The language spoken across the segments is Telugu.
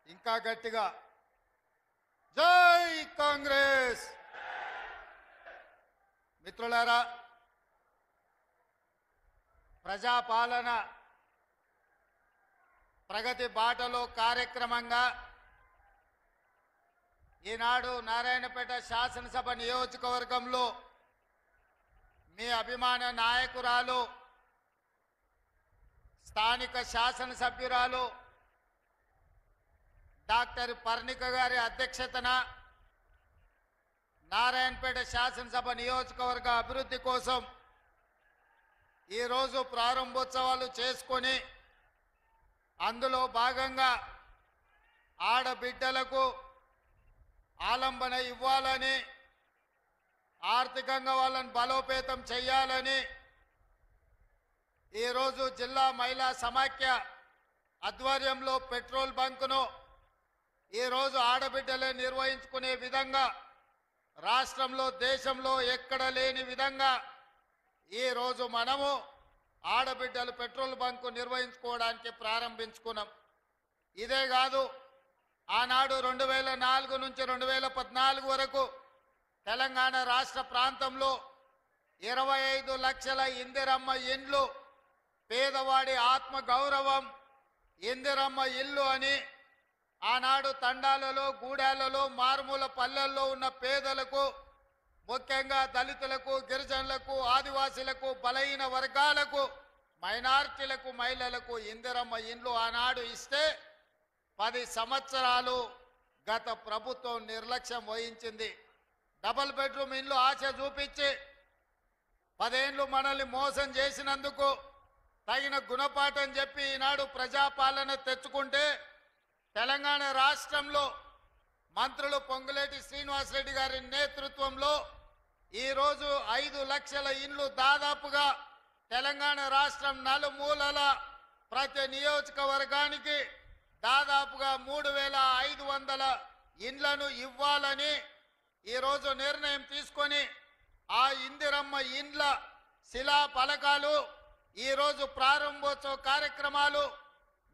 ఇంకా గట్టిగా జై కాంగ్రెస్. మిత్రులారా, ప్రజాపాలన ప్రగతి బాటలో కార్యక్రమంగా ఈనాడు నారాయణపేట శాసనసభ నియోజకవర్గంలో మీ అభిమాన నాయకురాలు స్థానిక శాసనసభ్యురాలు డాక్టర్ పర్ణిక గారి అధ్యక్షతన నారాయణపేట శాసనసభ నియోజకవర్గ అభివృద్ధి కోసం ఈరోజు ప్రారంభోత్సవాలు చేసుకొని అందులో భాగంగా ఆడబిడ్డలకు ఆలంబన ఇవ్వాలని, ఆర్థికంగా వాళ్ళని బలోపేతం చేయాలని ఈరోజు జిల్లా మహిళా సమాఖ్య ఆధ్వర్యంలో పెట్రోల్ బంకును ఈరోజు ఆడబిడ్డలే నిర్వహించుకునే విధంగా రాష్ట్రంలో దేశంలో ఎక్కడ లేని విధంగా ఈరోజు మనము ఆడబిడ్డలు పెట్రోల్ బంకు నిర్వహించుకోవడానికి ప్రారంభించుకున్నాం. ఇదే కాదు, ఆనాడు 2004 నుంచి 2014 వరకు తెలంగాణ రాష్ట్ర ప్రాంతంలో 25 లక్షల ఇందిరమ్మ ఇండ్లు, పేదవాడి ఆత్మ గౌరవం ఇందిరమ్మ ఇల్లు అని ఆనాడు తండాలలో, గూడాలలో, మారుమూల పల్లెల్లో ఉన్న పేదలకు, ముఖ్యంగా దళితులకు, గిరిజనులకు, ఆదివాసీలకు, బలహీన వర్గాలకు, మైనారిటీలకు, మహిళలకు ఇందిరమ్మ ఇండ్లు ఆనాడు ఇస్తే 10 సంవత్సరాలు గత ప్రభుత్వం నిర్లక్ష్యం వహించింది. డబుల్ బెడ్రూమ్ ఇండ్లు ఆశ చూపించి 10 ఏళ్ళు మనల్ని మోసం చేసినందుకు తగిన గుణపాఠం చెప్పి ఈనాడు ప్రజాపాలన తెచ్చుకుంటే తెలంగాణ రాష్ట్రంలో మంత్రులు పొంగులేటి శ్రీనివాసరెడ్డి గారి నేతృత్వంలో ఈరోజు 5 లక్షల ఇండ్లు దాదాపుగా తెలంగాణ రాష్ట్రం నలుమూలల ప్రతి నియోజకవర్గానికి దాదాపుగా 3500 ఇండ్లను ఇవ్వాలని ఈరోజు నిర్ణయం తీసుకొని ఆ ఇందిరమ్మ ఇండ్ల శిలా ఫలకాలు, ఈరోజు ప్రారంభోత్సవ కార్యక్రమాలు,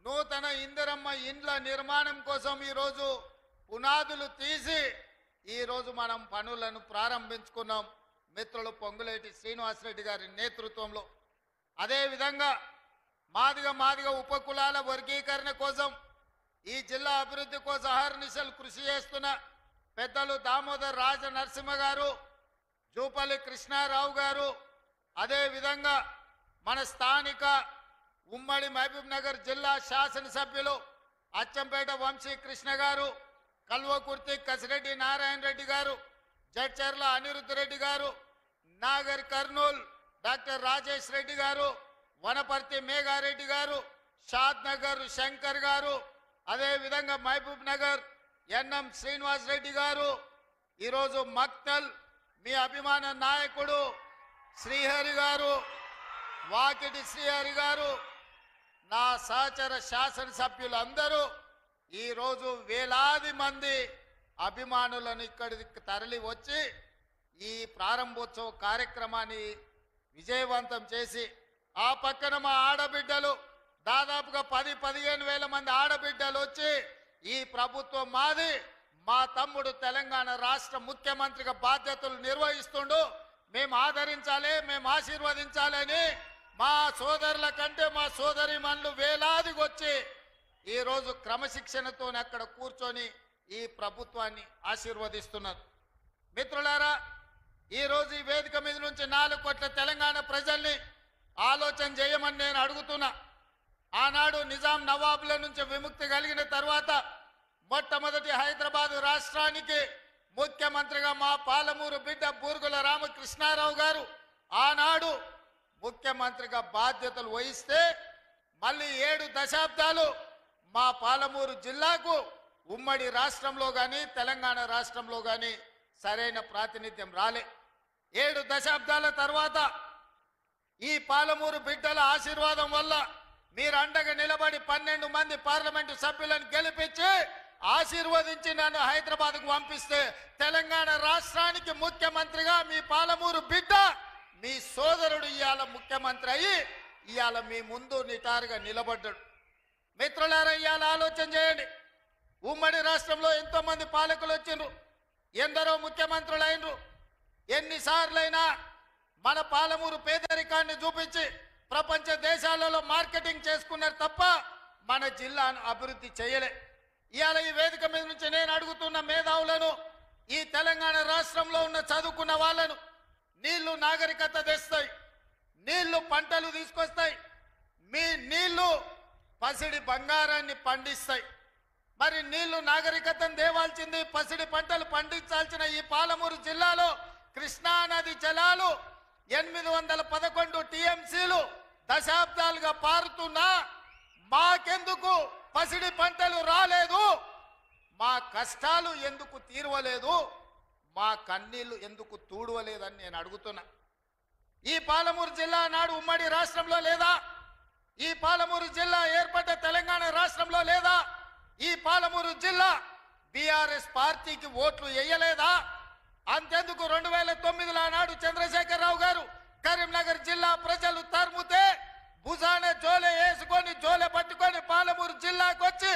నూతన ఇందిరమ్మ ఇండ్ల నిర్మాణం కోసం ఈరోజు పునాదులు తీసి ఈరోజు మనం పనులను ప్రారంభించుకున్నాం మిత్రులు పొంగులేటి శ్రీనివాసరెడ్డి గారి నేతృత్వంలో. అదేవిధంగా మాదిగ ఉపకులాల వర్గీకరణ కోసం ఈ జిల్లా అభివృద్ధి కోసం అహర్నిశలు కృషి చేస్తున్న పెద్దలు దామోదర్ రాజ నరసింహ గారు, జూపల్లి కృష్ణారావు గారు, అదేవిధంగా మన స్థానిక ఉమ్మడి మహబూబ్ నగర్ జిల్లా శాసనసభ్యులు అచ్చంపేట వంశీ కృష్ణ గారు, కల్వకుర్తి కసిరెడ్డి నారాయణ రెడ్డి గారు, జడ్చర్ల అనిరుద్ధ్ రెడ్డి గారు, నాగర్ కర్నూల్ డాక్టర్ రాజేష్ రెడ్డి గారు, వనపర్తి మేఘారెడ్డి గారు, షాద్ నగర్ శంకర్ గారు, అదేవిధంగా మహబూబ్ నగర్ ఎన్ఎం శ్రీనివాస్ రెడ్డి గారు, ఈరోజు మక్తల్ మీ అభిమాన నాయకుడు శ్రీహరి గారు, వాకిటి శ్రీహరి గారు, నా సహచర శాసనసభ్యులందరూ ఈరోజు వేలాది మంది అభిమానులను ఇక్కడికి తరలి వచ్చి ఈ ప్రారంభోత్సవ కార్యక్రమాన్ని విజయవంతం చేసి, ఆ పక్కన మా ఆడబిడ్డలు దాదాపుగా 10-15 వేల మంది ఆడబిడ్డలు వచ్చి ఈ ప్రభుత్వం మాది, మా తమ్ముడు తెలంగాణ రాష్ట్ర ముఖ్యమంత్రిగా బాధ్యతలు నిర్వహిస్తుండు, మేము ఆదరించాలి, మేము ఆశీర్వదించాలని మా సోదరుల కంటే మా సోదరిమణులు వేలాదికి వచ్చి ఈరోజు క్రమశిక్షణతో అక్కడ కూర్చొని ఈ ప్రభుత్వాన్ని ఆశీర్వదిస్తున్నారు. మిత్రులారా, ఈరోజు ఈ వేదిక మీద నుంచి 4 కోట్ల తెలంగాణ ప్రజల్ని ఆలోచన చేయమని నేను అడుగుతున్నా. ఆనాడు నిజాం నవాబుల నుంచి విముక్తి కలిగిన తర్వాత మొట్టమొదటి హైదరాబాదు రాష్ట్రానికి ముఖ్యమంత్రిగా మా పాలమూరు బిడ్డ బూర్గుల రామకృష్ణారావు గారు ఆనాడు ముఖ్యమంత్రిగా బాధ్యతలు వహిస్తే మళ్ళీ 7 దశాబ్దాలు మా పాలమూరు జిల్లాకు ఉమ్మడి రాష్ట్రంలో కానీ తెలంగాణ రాష్ట్రంలో కానీ సరైన ప్రాతినిధ్యం రాలే. 7 దశాబ్దాల తర్వాత ఈ పాలమూరు బిడ్డల ఆశీర్వాదం వల్ల మీరు అండగా నిలబడి 12 మంది పార్లమెంటు సభ్యులను గెలిపించి ఆశీర్వదించి నన్ను హైదరాబాద్కు పంపిస్తే తెలంగాణ రాష్ట్రానికి ముఖ్యమంత్రిగా మీ పాలమూరు బిడ్డ మీ సోదరుడు ఇవాళ ముఖ్యమంత్రి అయ్యి ఇవాళ మీ ముందు నిటారుగా నిలబడ్డాడు. మిత్రులారా, ఇవాళ ఆలోచన చేయండి. ఉమ్మడి రాష్ట్రంలో ఎంతో మంది పాలకులు వచ్చిండ్రు, ఎందరో ముఖ్యమంత్రులు అయినరు. ఎన్నిసార్లైనా మన పాలమూరు పేదరికాన్ని చూపించి ప్రపంచ దేశాలలో మార్కెటింగ్ చేసుకున్నారు తప్ప మన జిల్లాను అభివృద్ధి చేయలే. ఇవాళ ఈ వేదిక మీద నుంచి నేను అడుగుతున్న మేధావులను, ఈ తెలంగాణ రాష్ట్రంలో ఉన్న చదువుకున్న వాళ్ళను, నీళ్లు నాగరికత తెస్తాయి, నీళ్లు పంటలు తీసుకొస్తాయి, మీ నీళ్లు పసిడి బంగారాన్ని పండిస్తాయి. మరి నీళ్లు నాగరికతను దేవాల్సింది, పసిడి పంటలు పండించాల్సిన ఈ పాలమూరు జిల్లాలో కృష్ణా నది జలాలు 811 టీఎంసీలు దశాబ్దాలుగా పారుతున్నా మాకెందుకు పసిడి పంటలు రాలేదు? మా కష్టాలు ఎందుకు తీరవలేదు? మా కన్నీళ్లు ఎందుకు తూడవలేదని నేను అడుగుతున్నా. ఈ పాలమూరు జిల్లా నాడు ఉమ్మడి రాష్ట్రంలో లేదా? ఈ పాలమూరు జిల్లా ఏర్పడ్డ తెలంగాణ రాష్ట్రంలో లేదా? ఈ పాలమూరు జిల్లా బీఆర్ఎస్ పార్టీకి ఓట్లు వేయలేదా? అంతెందుకు 2009లో నాడు చంద్రశేఖరరావు గారు కరీంనగర్ జిల్లా ప్రజలు తరుముతే భుజాన జోలె వేసుకొని జోలె పట్టుకొని పాలమూరు జిల్లాకు వచ్చి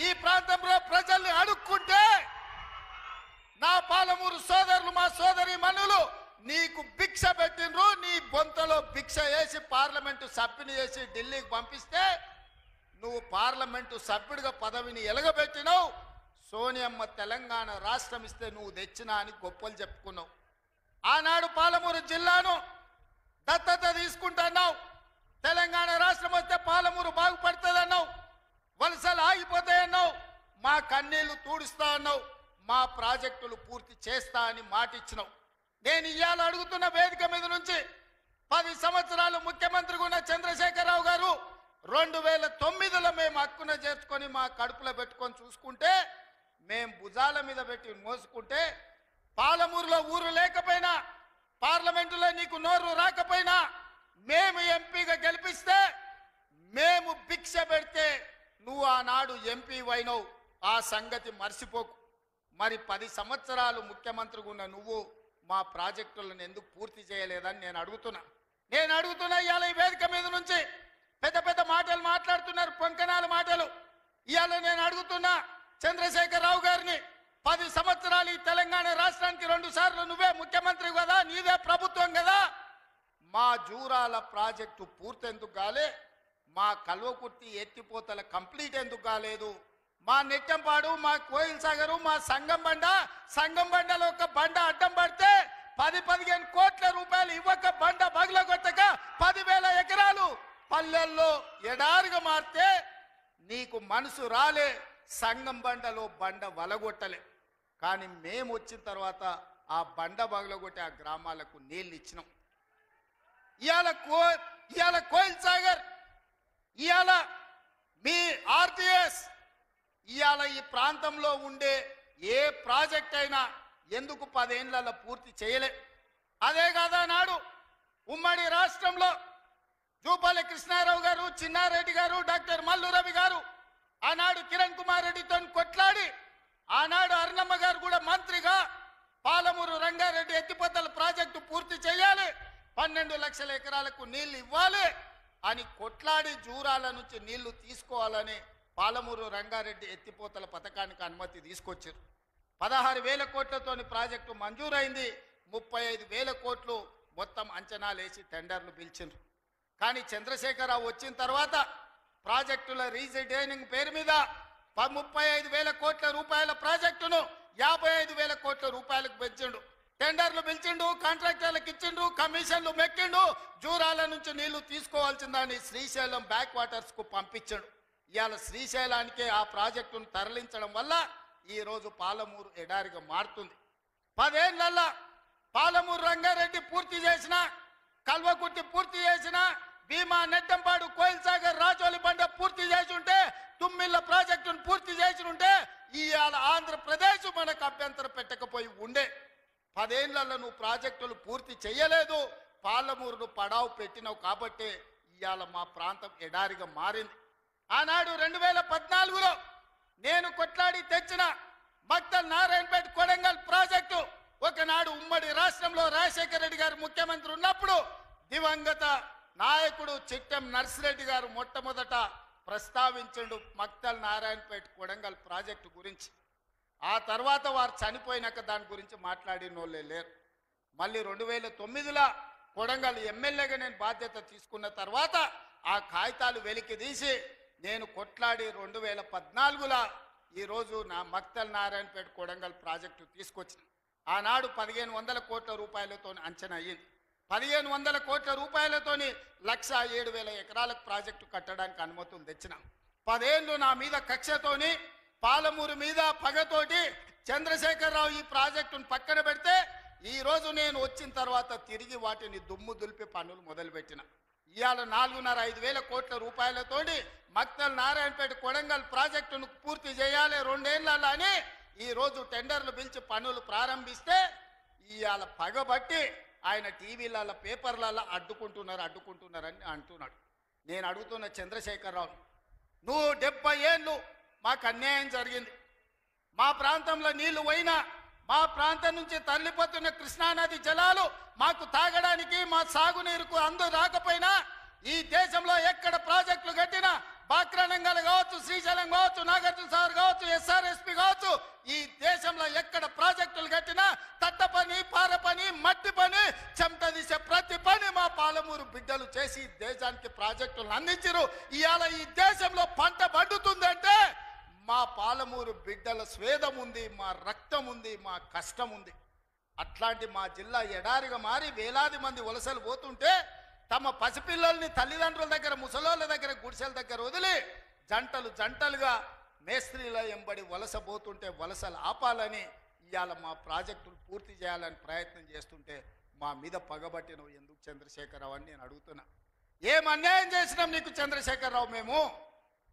ఈ ప్రాంతంలో ప్రజల్ని అడుక్కుంటే నా పాలమూరు సోదరులు, మా సోదరి మనులు నీకు భిక్ష పెట్టినరు. నీ బొంతలో భిక్ష వేసి పార్లమెంటు సభ్యుని చేసి ఢిల్లీకి పంపిస్తే నువ్వు పార్లమెంటు సభ్యుడిగా పదవిని ఎలగబెట్టినావు. సోనియమ్మ తెలంగాణ రాష్ట్రం ఇస్తే నువ్వు తెచ్చినా అని గొప్పలు చెప్పుకున్నావు. ఆనాడు పాలమూరు జిల్లాను దత్తత తీసుకుంటున్నావు. తెలంగాణ రాష్ట్రం వస్తే పాలమూరు బాగుపడుతుందన్నావు, వలసలు ఆగిపోతాయన్నావు, మా కన్నీళ్లు తూడుస్తా అన్నావు, మా ప్రాజెక్టులు పూర్తి చేస్తా అని మాటిచ్చినావు. నేను ఇవాళ అడుగుతున్న వేదిక మీద నుంచి 10 సంవత్సరాలు ముఖ్యమంత్రిగా ఉన్న చంద్రశేఖరరావు గారు 2009లో మేము హక్కున చేర్చుకొని మా కడుపులో పెట్టుకొని చూసుకుంటే, మేము భుజాల మీద పెట్టి మోసుకుంటే, పాలమూరులో ఊరు లేకపోయినా, పార్లమెంటులో నీకు నోరు రాకపోయినా, మేము ఎంపీగా గెలిపిస్తే, మేము భిక్ష పెడితే నువ్వు ఆనాడు ఎంపీ అయినవు. ఆ సంగతి మర్చిపోకు. మరి 10 సంవత్సరాలు ముఖ్యమంత్రిగా ఉన్న నువ్వు మా ప్రాజెక్టులను ఎందుకు పూర్తి చేయలేదని నేను అడుగుతున్నా. ఇవాళ ఈ వేదిక మీద నుంచి పెద్ద పెద్ద మాటలు మాట్లాడుతున్నారు, పొంకనాల మాటలు. ఇవాళ నేను అడుగుతున్నా చంద్రశేఖరరావు గారిని, 10 సంవత్సరాలు ఈ తెలంగాణ రాష్ట్రానికి 2 సార్లు నువ్వే ముఖ్యమంత్రి కదా, నీదే ప్రభుత్వం కదా, మా జూరాల ప్రాజెక్టు పూర్తి ఎందుకు కాలే? మా కల్వకుర్తి ఎత్తిపోతల కంప్లీట్ ఎందుకు కాలేదు? మా నెట్టంపాడు, మా కోయిల్ సాగరు, మా సంగం బండలో ఒక బండ అడ్డం పడితే 10-15 కోట్ల రూపాయలు ఇవ్వక బండ బగలగొట్టక 10,000 ఎకరాలు పల్లెల్లో ఎడారిగా మారితే నీకు మనసు రాలే. సంగం బండలో బండ వలగొట్టలే. కానీ మేము వచ్చిన తర్వాత ఆ బండ బగలగొట్టి ఆ గ్రామాలకు నీళ్ళు ఇచ్చినాం. ఇవాళ కోయిల్ సాగర్, ఇవాళ మీ ఆర్టీఎస్, ఇవాళ ఈ ప్రాంతంలో ఉండే ఏ ప్రాజెక్ట్ అయినా ఎందుకు 10 ఏళ్లలో పూర్తి చేయలే? అదే కాదా నాడు ఉమ్మడి రాష్ట్రంలో జూపల్లి కృష్ణారావు గారు, చిన్నారెడ్డి గారు, డాక్టర్ మల్లు రవి గారు ఆనాడు కిరణ్ కుమార్ రెడ్డితో కొట్లాడి, ఆనాడు అరుణమ్మ గారు కూడా మంత్రిగా పాలమూరు రంగారెడ్డి ఎత్తిపోతల ప్రాజెక్టు పూర్తి చేయాలి, 12 లక్షల ఎకరాలకు నీళ్లు ఇవ్వాలి అని కొట్లాడి జూరాల నుంచి నీళ్లు తీసుకోవాలని పాలమూరు రంగారెడ్డి ఎత్తిపోతల పథకానికి అనుమతి తీసుకొచ్చారు. 16,000 కోట్లతోని ప్రాజెక్టు మంజూరైంది. 35,000 కోట్లు మొత్తం అంచనాలు వేసి టెండర్లు పిలిచిండ్రు. కానీ చంద్రశేఖరరావు వచ్చిన తర్వాత ప్రాజెక్టుల రీజైనింగ్ పేరు మీద 35,000 కోట్ల రూపాయల ప్రాజెక్టును 55,000 కోట్ల రూపాయలకు పెంచిండు. టెండర్లు పిలిచిండు, కాంట్రాక్టర్లకు ఇచ్చిండు, కమిషన్లు మెక్కిండు. జూరాల నుంచి నీళ్లు తీసుకోవాల్సిందని శ్రీశైలం బ్యాక్ వాటర్స్ కు పంపించాడు. ఇవాళ శ్రీశైలానికే ఆ ప్రాజెక్టును తరలించడం వల్ల ఈరోజు పాలమూరు ఎడారిగా మారుతుంది. 10 ఏళ్లలో పాలమూరు రంగారెడ్డి పూర్తి చేసిన, కల్వకుర్తి పూర్తి చేసిన, భీమా, నెట్టంపాడు, కోయిల్ సాగర్, రాజోలి బండ పూర్తి చేసి ఉంటే, తుమ్మిళ్ళ ప్రాజెక్టును పూర్తి చేసి ఉంటే ఇవాళ ఆంధ్రప్రదేశ్ మనకు అభ్యంతరం పెట్టకపోయి ఉండే. 10 ఏళ్లలో నువ్వు ప్రాజెక్టులు పూర్తి చేయలేదు, పాలమూరును పడావు పెట్టినావు కాబట్టి ఇవాళ మా ప్రాంతం ఎడారిగా మారింది. ఆనాడు 2014లో నేను కొట్లాడి తెచ్చిన మక్తల్ నారాయణపేట కొడంగల్ ప్రాజెక్టు ఒకనాడు ఉమ్మడి రాష్ట్రంలో రాజశేఖర రెడ్డి గారు ముఖ్యమంత్రి ఉన్నప్పుడు దివంగత నాయకుడు చిట్టెం నర్సిరెడ్డి గారు మొట్టమొదట ప్రస్తావించండు మక్తల్ నారాయణపేట కొడంగల్ ప్రాజెక్టు గురించి. ఆ తర్వాత వారు చనిపోయినాక దాని గురించి మాట్లాడిన వాళ్ళే లేరు. మళ్ళీ 2009లో కొడంగల్ ఎమ్మెల్యేగా నేను బాధ్యత తీసుకున్న తర్వాత ఆ కాగితాలు వెలికి తీసి నేను కొట్లాడి 2014లో ఈరోజు నా మక్తల్ నారాయణపేట కొడంగల్ ప్రాజెక్టు తీసుకొచ్చిన. ఆనాడు 1500 కోట్ల రూపాయలతో అంచనా అయ్యింది. 1500 కోట్ల రూపాయలతోని 1,07,000 ఎకరాలకు ప్రాజెక్టు కట్టడానికి అనుమతులు తెచ్చినాం. 10 ఏళ్ళు నా మీద కక్షతోని పాలమూరు మీద పగతోటి చంద్రశేఖరరావు ఈ ప్రాజెక్టును పక్కన పెడితే ఈరోజు నేను వచ్చిన తర్వాత తిరిగి వాటిని దుమ్ము దులిపి పనులు మొదలుపెట్టిన. ఇవాళ 4,500 కోట్ల రూపాయలతోటి మక్తల్ నారాయణపేట కొడంగల్ ప్రాజెక్టును పూర్తి చేయాలి 2 ఏళ్ళలో అని ఈరోజు టెండర్లు పిలిచి పనులు ప్రారంభిస్తే ఇవాళ పగబట్టి ఆయన టీవీలలో పేపర్లలో అడ్డుకుంటున్నారని అంటున్నాడు. నేను అడుగుతున్న చంద్రశేఖరరావు, నువ్వు 70 ఏళ్ళు మాకు అన్యాయం జరిగింది. మా ప్రాంతంలో నీళ్లు పోయినా మా ప్రాంతం నుంచి తరలిపోతున్న కృష్ణానది జలాలు మాకు తాగడానికి మా సాగునీరుకు అందు రాకపోయినా ఈ దేశంలో ఎక్కడ ప్రాజెక్టులు కట్టినా బాక్రానంగల్ కావచ్చు, శ్రీశైలం కావచ్చు, నాగార్జున సాగర్ కావచ్చు, ఎస్ఆర్ఎస్పి కావచ్చు, ఈ దేశంలో ఎక్కడ ప్రాజెక్టులు కట్టినా తట్ట పని, పార పని, మట్టి పని, చెమట తీసే ప్రతి పని మా పాలమూరు బిడ్డలు చేసి దేశానికి ప్రాజెక్టులను అందించారు. ఇవాళ ఈ దేశంలో పంట పండుతుందంటే మా పాలమూరు బిడ్డల స్వేదం ఉంది, మా రక్తం ఉంది, మా కష్టం ఉంది. అట్లాంటి మా జిల్లా ఎడారిగా మారి వేలాది మంది వలసలు పోతుంటే తమ పసిపిల్లల్ని తల్లిదండ్రుల దగ్గర, ముసలోళ్ళ దగ్గర, గుడిసెల దగ్గర వదిలి జంటలుగా మేస్త్రీల ఎంబడి వలస పోతుంటే వలసలు ఆపాలని ఇవాళ మా ప్రాజెక్టులు పూర్తి చేయాలని ప్రయత్నం చేస్తుంటే మా మీద పగబట్టినవు ఎందుకు చంద్రశేఖరరావు అని నేను అడుగుతున్నా. ఏం అన్యాయం చేసినాం నీకు చంద్రశేఖరరావు? మేము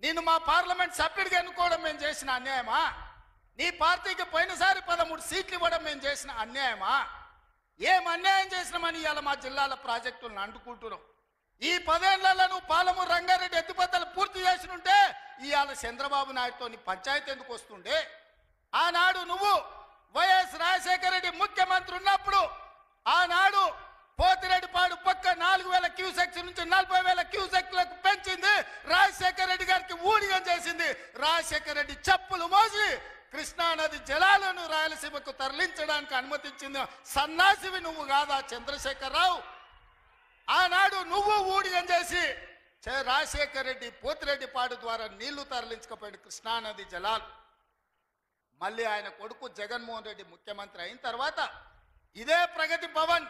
నిన్ను మా పార్లమెంట్ సభ్యుడిగా ఎన్నుకోవడం మేము చేసిన అన్యాయమా? నీ పార్టీకి పోయినసారి 13 సీట్లు ఇవ్వడం మేము చేసిన అన్యాయమా? ఏం అన్యాయం చేసినామని ఇవాళ మా జిల్లాల ప్రాజెక్టులను అంటుకుంటున్నాం. ఈ 10 ఏళ్లలో నువ్వు పాలమూరు రంగారెడ్డి ఎత్తిపోతలు పూర్తి చేసినుంటే ఇవాళ చంద్రబాబు నాయుడుతో పంచాయతీ ఎందుకు వస్తుండే? ఆనాడు నువ్వు వైఎస్ రాజశేఖర రెడ్డి ముఖ్యమంత్రి ఉన్నప్పుడు ఆనాడు పోతిరెడ్డిపాడు పక్క 4,000 క్యూసెక్స్ నుంచి 40,000 క్యూసెక్లకు పెంచింది. రాజశేఖర రెడ్డి గారికి ఊడిగం చేసింది. రాజశేఖర రెడ్డి చెప్పులు మోసి కృష్ణానది జలాలను రాయలసీమకు తరలించడానికి అనుమతించింది సన్నాసివి నువ్వు కాదా చంద్రశేఖరరావు? ఆనాడు నువ్వు ఊడిగం చేసి రాజశేఖర రెడ్డి పోతిరెడ్డిపాడు ద్వారా నీళ్లు తరలించకపోయాడు కృష్ణానది జలాలు. మళ్ళీ ఆయన కొడుకు జగన్మోహన్ రెడ్డి ముఖ్యమంత్రి అయిన తర్వాత ఇదే ప్రగతి భవన్,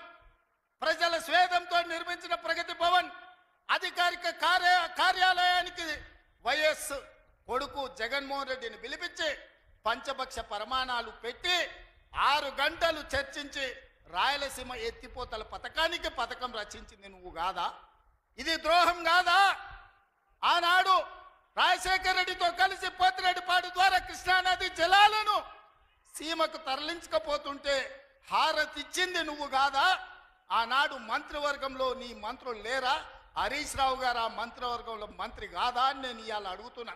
ప్రజల స్వేదంతో నిర్మించిన ప్రగతి భవన్ అధికారిక కార్యాలయానికి వైఎస్ కొడుకు జగన్మోహన్ రెడ్డిని పిలిపించి పంచపక్ష ప్రమాణాలు పెట్టి 6 గంటలు చర్చించి రాయలసీమ ఎత్తిపోతల పథకానికి పథకం రచించింది నువ్వు కాదా? ఇది ద్రోహం కాదా? ఆనాడు రాజశేఖర రెడ్డితో కలిసి పోతిరెడ్డిపాడు ద్వారా కృష్ణానది జలాలను సీమకు తరలించకపోతుంటే హారతిచ్చింది నువ్వు కాదా? ఆనాడు మంత్రివర్గంలో నీ మంత్రులు లేరా? హరీష్ రావు గారు ఆ మంత్రివర్గంలో మంత్రి కాదా అని నేను ఇవాళ అడుగుతున్నా.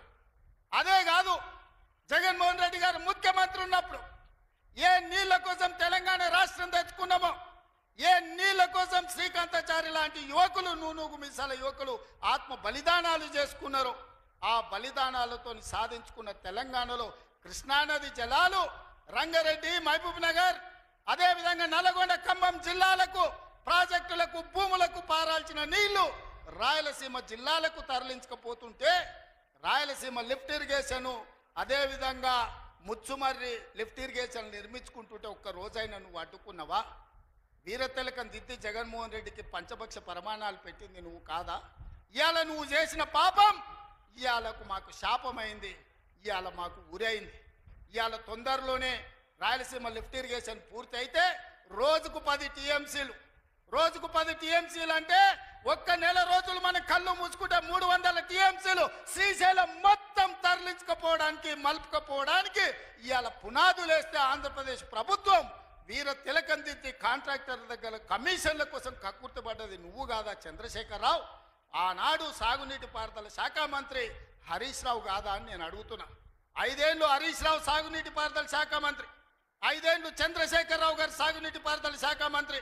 అదే కాదు, జగన్మోహన్ రెడ్డి గారు ముఖ్యమంత్రి ఉన్నప్పుడు ఏ నీళ్ల కోసం తెలంగాణ రాష్ట్రం తెచ్చుకున్నామో, ఏ నీళ్ల కోసం శ్రీకాంతాచారి లాంటి యువకులు, నూనూగు మిసాల యువకులు ఆత్మ బలిదానాలు చేసుకున్నారు. ఆ బలిదానాలతో సాధించుకున్న తెలంగాణలో కృష్ణానది జలాలు రంగారెడ్డి, మహబూబ్ నగర్, అదేవిధంగా నల్గొండ, ఖమ్మం జిల్లాలకు ప్రాజెక్టులకు, భూములకు పారాల్సిన నీళ్లు రాయలసీమ జిల్లాలకు తరలించకపోతుంటే రాయలసీమ లిఫ్ట్ ఇరిగేషన్, అదేవిధంగా ముచ్చుమర్రి లిఫ్ట్ ఇరిగేషన్ నిర్మించుకుంటుంటే ఒక్క రోజైనా నువ్వు అడ్డుకున్నావా? వీరతిలకం దిద్ది జగన్మోహన్ రెడ్డికి పంచపక్ష ప్రమాణాలు పెట్టింది నువ్వు కాదా? ఇవాళ నువ్వు చేసిన పాపం ఇవాళకు మాకు శాపమైంది, ఇవాళ మాకు ఉరైంది. ఇవాళ తొందరలోనే రాయలసీమ లిఫ్ట్ ఇరిగేషన్ పూర్తి అయితే రోజుకు 10 టీఎంసీలు, రోజుకు 10 టీఎంసీలు అంటే ఒక్క నెల రోజులు మన కళ్ళు మూసుకుంటే 300 టీఎంసీలు శ్రీశైలం మొత్తం తరలించకపోవడానికి, మలుపుకపోవడానికి ఇవాళ పునాదులు వేస్తే ఆంధ్రప్రదేశ్ ప్రభుత్వం వీర తిలకం దిద్ది కాంట్రాక్టర్ల దగ్గర కమిషన్ల కోసం కక్కుర్తిపడ్డది నువ్వు కాదా చంద్రశేఖరరావు? ఆనాడు సాగునీటి పారుదల శాఖ మంత్రి హరీష్ రావు కాదా అని నేను అడుగుతున్నా. 5 ఏళ్ళు హరీష్ రావు సాగునీటి పారుదల శాఖ మంత్రి, 5 ఏళ్ళు చంద్రశేఖరరావు గారు సాగునీటి పారుదల శాఖ మంత్రి.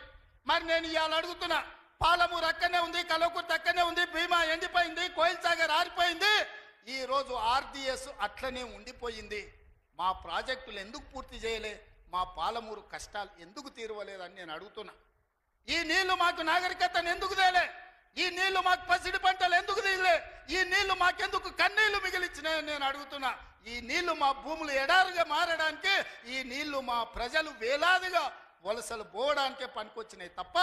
మరి నేను ఇవాళ అడుగుతున్నా, పాలమూరు అక్కడనే ఉంది, కల్వకుర్తి అక్కడనే ఉంది, భీమా ఎండిపోయింది, కోయిల్ సాగర్ ఆరిపోయింది, ఈరోజు ఆర్డిఎస్ అట్లనే ఉండిపోయింది. మా ప్రాజెక్టులు ఎందుకు పూర్తి చేయలే, మా పాలమూరు కష్టాలు ఎందుకు తీరవలేదని నేను అడుగుతున్నా. ఈ నీళ్లు మాకు నాగరికతను ఎందుకు తేలే, ఈ నీళ్లు మాకు పసిడి పంటలు ఎందుకు దిగలే, ఈ నీళ్లు మాకెందుకు కన్నీళ్లు మిగిలిచ్చినాయని నేను అడుగుతున్నా. ఈ నీళ్లు మా భూములు ఎడారుగా మారడానికి, ఈ నీళ్లు మా ప్రజలు వేలాదిగా వలసలు పోవడానికే పనికొచ్చినాయి తప్ప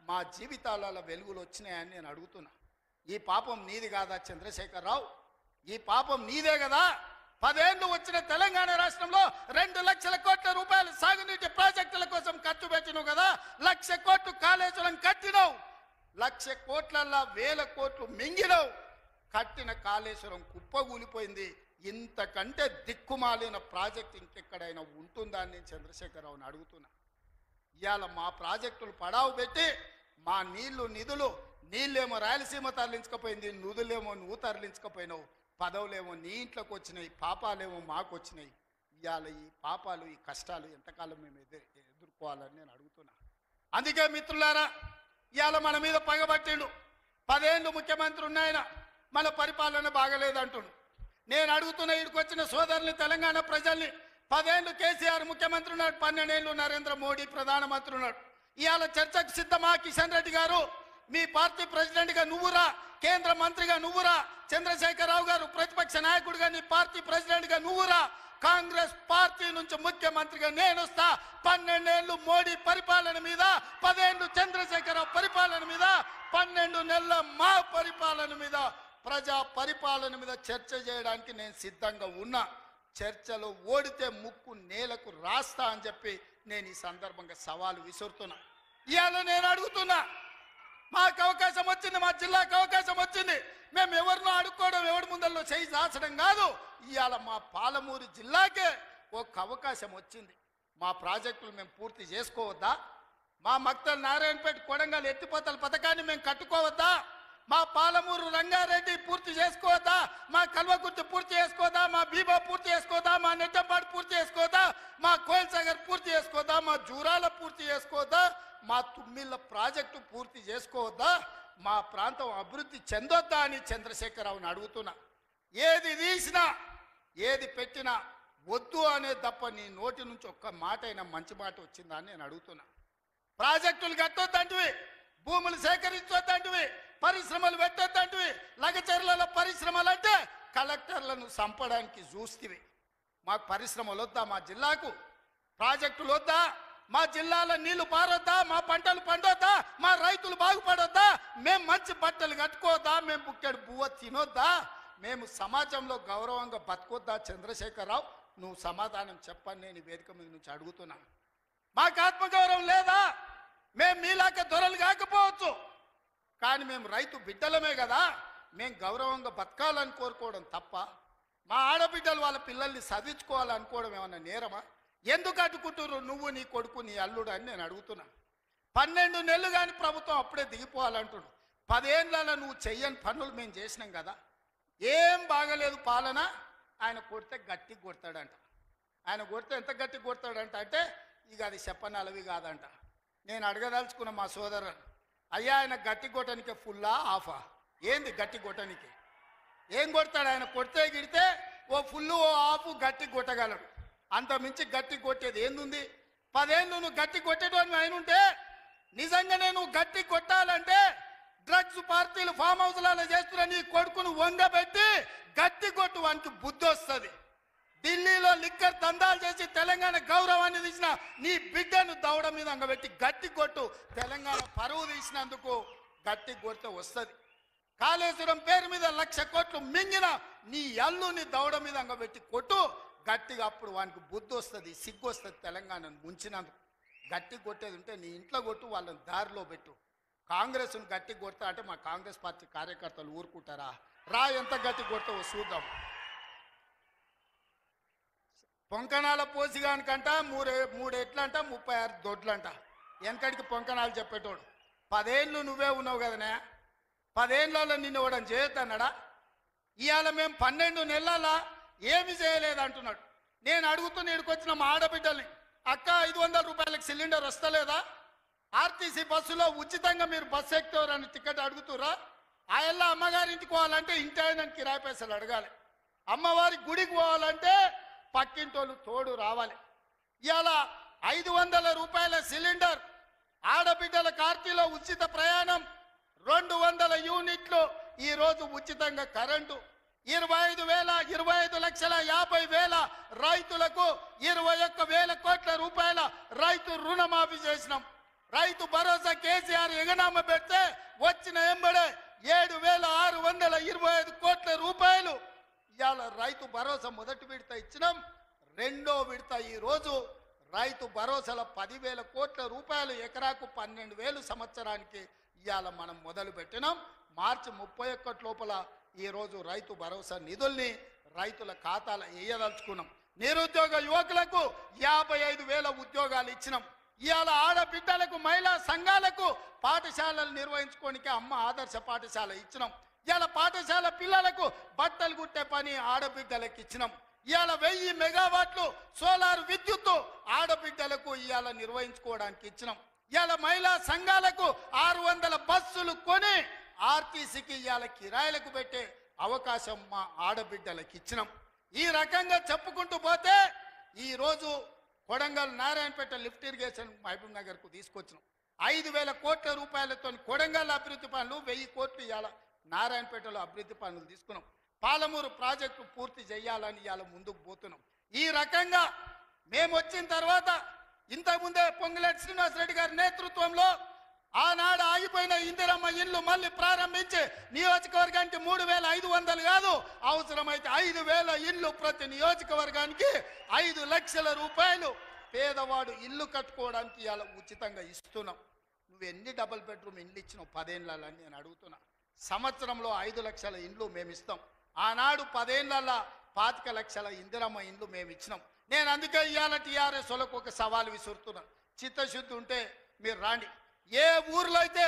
మా జీవితాలలో వెలుగులు వచ్చినాయని నేను అడుగుతున్నా. ఈ పాపం నీది కాదా చంద్రశేఖరరావు? ఈ పాపం నీదే కదా? 10 ఏళ్ళు వచ్చిన తెలంగాణ రాష్ట్రంలో 2 లక్షల కోట్ల రూపాయలు సాగునీటి ప్రాజెక్టుల కోసం ఖర్చు పెట్టినావు కదా. 1,00,000 కోట్లు కాళేశ్వరం కట్టినావు, 1,00,000 కోట్లల్లా 1,000 కోట్లు మింగినావు. కట్టిన కాళేశ్వరం కుప్పగూలిపోయింది. ఇంతకంటే దిక్కుమాలిన ప్రాజెక్ట్ ఇంకెక్కడైనా ఉంటుందా అని నేను చంద్రశేఖరరావుని అడుగుతున్నా. ఇవాళ మా ప్రాజెక్టులు పడావు పెట్టి మా నిధులు నీళ్ళేమో రాయలసీమ తరలించకపోయింది, నిధులేమో నువ్వు తరలించకపోయినావు. పదవులేమో నీ ఇంట్లోకి వచ్చినాయి, పాపాలేమో మాకు వచ్చినాయి. ఇవాళ ఈ పాపాలు ఈ కష్టాలు ఎంతకాలం మేము ఎదుర్కోవాలని నేను అడుగుతున్నా. అందుకే మిత్రులారా, ఇవాళ మన మీద పగబట్టిండు. 10 ఏళ్ళు ముఖ్యమంత్రి ఉన్నాయన, మన పరిపాలన బాగలేదంటుండు. నేను అడుగుతున్న ఇక్కడికి వచ్చిన సోదరుని, తెలంగాణ ప్రజల్ని, 10 ఏళ్ళు కేసీఆర్ ముఖ్యమంత్రి ఉన్నాడు, 12 ఏళ్ళు నరేంద్ర మోడీ ప్రధానమంత్రి ఉన్నాడు. ఇవాళ చర్చకు సిద్ధమా? కిషన్ రెడ్డి గారు మీ పార్టీ ప్రెసిడెంట్గా నువ్వురా, కేంద్ర మంత్రిగా నువ్వురా, చంద్రశేఖరరావు గారు ప్రతిపక్ష నాయకుడిగా నీ పార్టీ ప్రెసిడెంట్గా నువ్వురా, కాంగ్రెస్ పార్టీ నుంచి ముఖ్యమంత్రిగా నేను వస్తా. 12 ఏళ్ళు మోడీ పరిపాలన మీద, 10 ఏళ్ళు చంద్రశేఖరరావు పరిపాలన మీద, 12 నెలల మా పరిపాలన మీద, ప్రజా పరిపాలన మీద చర్చ చేయడానికి నేను సిద్ధంగా ఉన్నా. చర్చలో ఓడితే ముక్కు నేలకు రాస్తా అని చెప్పి నేను ఈ సందర్భంగా సవాలు విసురుతున్నా. ఇవాళ నేను అడుగుతున్నా, మాకు అవకాశం వచ్చింది, మా జిల్లాకు అవకాశం వచ్చింది. మేము ఎవరినో అడుక్కోవడం, ఎవరి ముందల్లో చేయి దాచడం కాదు. ఇవాళ మా పాలమూరు జిల్లాకే ఒక అవకాశం వచ్చింది. మా ప్రాజెక్టులు మేము పూర్తి చేసుకోవద్దా? మా మక్తల్ నారాయణపేట కొడంగల్ ఎత్తిపోతల పథకాన్ని మేము కట్టుకోవద్దా? మా పాలమూరు రంగారెడ్డి పూర్తి చేసుకోవద్దా? మా కల్వకుర్తి పూర్తి చేసుకోవద్దా? మా బీబా పూర్తి చేసుకోవద్దా? మా నెట్టంపాడు పూర్తి చేసుకోవద్దా? మా కోయిల్ సాగర్ పూర్తి చేసుకోవద్దా? మా జూరాల పూర్తి చేసుకోవద్దా? మా తుమ్మిళ్ళ ప్రాజెక్టు పూర్తి చేసుకోవద్దా? మా ప్రాంతం అభివృద్ధి చెందొద్దా అని చంద్రశేఖరరావుని అడుగుతున్నా. ఏది తీసినా ఏది పెట్టినా వద్దు అనే తప్ప నీ నోటి నుంచి ఒక్క మాట అయినా మంచి మాట వచ్చిందా అని నేను అడుగుతున్నా. ప్రాజెక్టులు కట్టొద్దంటివి, భూములు సేకరించొద్దంటివి, పరిశ్రమలు పెట్టొద్దంటివి. లగచర్లలో పరిశ్రమలు అంటే కలెక్టర్లను చంపడానికి చూస్తేవి. మాకు పరిశ్రమలు వద్దా? మా జిల్లాకు ప్రాజెక్టులు వద్దా? మా జిల్లాలో నీళ్లు పారొద్దా? మా పంటలు పండొద్దా? మా రైతులు బాగుపడొద్దా? మేము మంచి బట్టలు కట్టుకోవద్దా? మేము బుక్కెడు బువ్వ తినొద్దా? మేము సమాజంలో గౌరవంగా బతకొద్దా? చంద్రశేఖరరావు, నువ్వు సమాధానం చెప్పని నేను వేదిక మీద నుంచి అడుగుతున్నా. మాకు ఆత్మగౌరవం లేదా? మేము మీలాక దొరలు కాకపోవచ్చు, కానీ మేము రైతు బిడ్డలమే కదా. మేము గౌరవంగా బతకాలని కోరుకోవడం తప్ప, మా ఆడబిడ్డలు వాళ్ళ పిల్లల్ని చదివించుకోవాలనుకోవడం ఏమన్నా నేరమా? ఎందుకు అడ్డుకుంటున్నారు నువ్వు, నీ కొడుకు, నీ అల్లుడు అని నేను అడుగుతున్నా. 12 నెలలు కానీ ప్రభుత్వం అప్పుడే దిగిపోవాలంటున్నాడు. 10 ఏళ్ళలో నువ్వు చెయ్యని పనులు మేము చేసినాం కదా. ఏం బాగలేదు పాలన. ఆయన కొడితే గట్టి కొడతాడంట. ఆయన కొడితే ఎంత గట్టి కొడతాడంట అంటే ఇక అది చెప్పనలవి కాదంట. నేను అడగదలుచుకున్న మా సోదరుడు, అయ్యా ఆయన గట్టి కొట్టడానికి ఫుల్లా ఆఫా? ఏంది గట్టి కొట్టడానికి? ఏం కొడతాడు ఆయన? కొడితే గిడితే ఓ ఫుల్లు ఓ ఆఫ్ గట్టి కొట్టగలడు. అంత మించి గట్టి కొట్టేది ఏందుంది? 10 ఏళ్ళు నువ్వు గట్టి కొట్టేటోని ఆయన ఉంటే, నిజంగానే నువ్వు గట్టి కొట్టాలంటే డ్రగ్స్ పార్టీలు ఫామ్ హౌస్లలో చేస్తున్న నీ కొడుకును వంగబెట్టి గట్టి కొట్టు, వానికి బుద్ధి వస్తుంది. ఢిల్లీలో లిక్కర్ దందాలు చేసి తెలంగాణ గౌరవాన్ని తీసిన నీ బిడ్డను దవడ మీద అంగబెట్టి గట్టి కొట్టు. తెలంగాణ పరువు తీసినందుకు గట్టి కొడితే వస్తుంది. కాళేశ్వరం పేరు మీద 1,00,000 కోట్లు మింగిన నీ అల్లుని దవడ మీద అంగబెట్టి కొట్టు గట్టిగా. అప్పుడు వానికి బుద్ధి వస్తుంది, సిగ్గు వస్తుంది. తెలంగాణను ముంచినందుకు గట్టి కొట్టేది ఉంటే నీ ఇంట్లో కొట్టు, వాళ్ళని దారిలో పెట్టు. కాంగ్రెస్ను గట్టి కొడతా అంటే మా కాంగ్రెస్ పార్టీ కార్యకర్తలు ఊరుకుంటారా? రా, ఎంత గట్టి కొడతావో చూద్దాం. పొంకణాల పోసిగానికంట 3 ఎట్లంట 36 దొడ్లంట. వెనకడికి పొంకణాలు చెప్పేటోడు. 10 ఏళ్ళు నువ్వే ఉన్నావు కదనే. 10 ఏళ్ళలో నిన్ను ఇవ్వడం చేయొద్దన్నాడా? ఇవాళ మేము 12 నెలల ఏమి చేయలేదంటున్నాడు. నేను అడుగుతున్న ఇక్కడికొచ్చిన మా ఆడబిడ్డల్ని, అక్క 500 రూపాయలకు సిలిండర్ వస్తలేదా? ఆర్టీసీ బస్సులో ఉచితంగా మీరు బస్సు ఎక్కుతారని టికెట్ అడుగుతురా? ఆ ఎల్లా అమ్మగారింటికి పోవాలంటే ఇంటి ఆయన కిరాయి పైసలు అడగాలి. అమ్మవారి గుడికి పోవాలంటే పక్కింటోళ్ళు తోడు రావాలి. ఇలా 500 రూపాయల సిలిండర్, ఆడబిడ్డల కార్తీలో ఉచిత ప్రయాణం, 200 యూనిట్లు ఈరోజు ఉచితంగా కరెంటు, 25,50,000 రైతులకు 21,000 కోట్ల రూపాయల రైతు రుణమాఫీ చేసినాం. రైతు భరోసా కేసీఆర్ ఎగనామ పెడితే వచ్చిన ఎంబడే 7,625 కోట్ల రూపాయలు ఇవాళ రైతు భరోసా మొదటి విడత ఇచ్చినాం. రెండో విడత ఈరోజు రైతు భరోసాల 10,000 కోట్ల రూపాయలు, ఎకరాకు 12,000 సంవత్సరానికి ఇవాళ మనం మొదలు పెట్టినాం. మార్చి 31 లోపల ఈరోజు రైతు భరోసా నిధుల్ని రైతుల ఖాతాలో వేయదలుచుకున్నాం. నిరుద్యోగ యువకులకు 55,000 ఉద్యోగాలు ఇచ్చినాం. ఇవాళ ఆడబిడ్డలకు, మహిళా సంఘాలకు పాఠశాలలు నిర్వహించుకోనికి అమ్మ ఆదర్శ పాఠశాల ఇచ్చినాం. ఇవాళ పాఠశాల పిల్లలకు బట్టలు కుట్టే పని ఆడబిడ్డలకు ఇచ్చినాం. ఇవాళ 1000 మెగావాట్లు సోలార్ విద్యుత్తు ఆడబిడ్డలకు ఇవాళ నిర్వహించుకోవడానికి ఇచ్చినాం. ఇవాళ మహిళా సంఘాలకు 600 బస్సులు కొని ఆర్టీసీకి ఇవాళ కిరాయిలకు పెట్టే అవకాశం మా ఆడబిడ్డలకు ఇచ్చినాం. ఈ రకంగా చెప్పుకుంటూ పోతే ఈరోజు కొడంగల్ నారాయణపేట లిఫ్ట్ ఇరిగేషన్ మహబూబ్ నగర్కు తీసుకొచ్చినాం. 5,000 కోట్ల రూపాయలతో కొడంగల్ అభివృద్ధి పనులు, 1000 కోట్లు ఇవాళ నారాయణపేటలో అభివృద్ధి పనులు తీసుకున్నాం. పాలమూరు ప్రాజెక్టు పూర్తి చేయాలని ఇవాళ ముందుకు పోతున్నాం. ఈ రకంగా మేము వచ్చిన తర్వాత ఇంతకుముందే పొంగులేటి శ్రీనివాసరెడ్డి గారి నేతృత్వంలో ఆనాడు ఆగిపోయిన ఇందిరమ్మ ఇల్లు మళ్ళీ ప్రారంభించి నియోజకవర్గానికి 3,500 కాదు, అవసరమైతే 5,000 ఇల్లు ప్రతి నియోజకవర్గానికి 5 లక్షల రూపాయలు పేదవాడు ఇల్లు కట్టుకోవడానికి ఇలా ఉచితంగా ఇస్తున్నాం. నువ్వు ఎన్ని డబుల్ బెడ్రూమ్ ఇండ్లు ఇచ్చినావు 10 ఏళ్ళని నేను అడుగుతున్నా. సంవత్సరంలో 5 లక్షల ఇండ్లు మేము ఇస్తాం. ఆనాడు 10 ఏళ్ళ 25 లక్షల ఇందిరమ్మ ఇండ్లు మేము ఇచ్చినాం. నేను అందుకే ఇవాళ టీఆర్ఎస్ వాళ్ళకు ఒక సవాల్ విసురుతున్నా. చిత్తశుద్ధి ఉంటే మీరు రాండి. ఏ ఊర్లో అయితే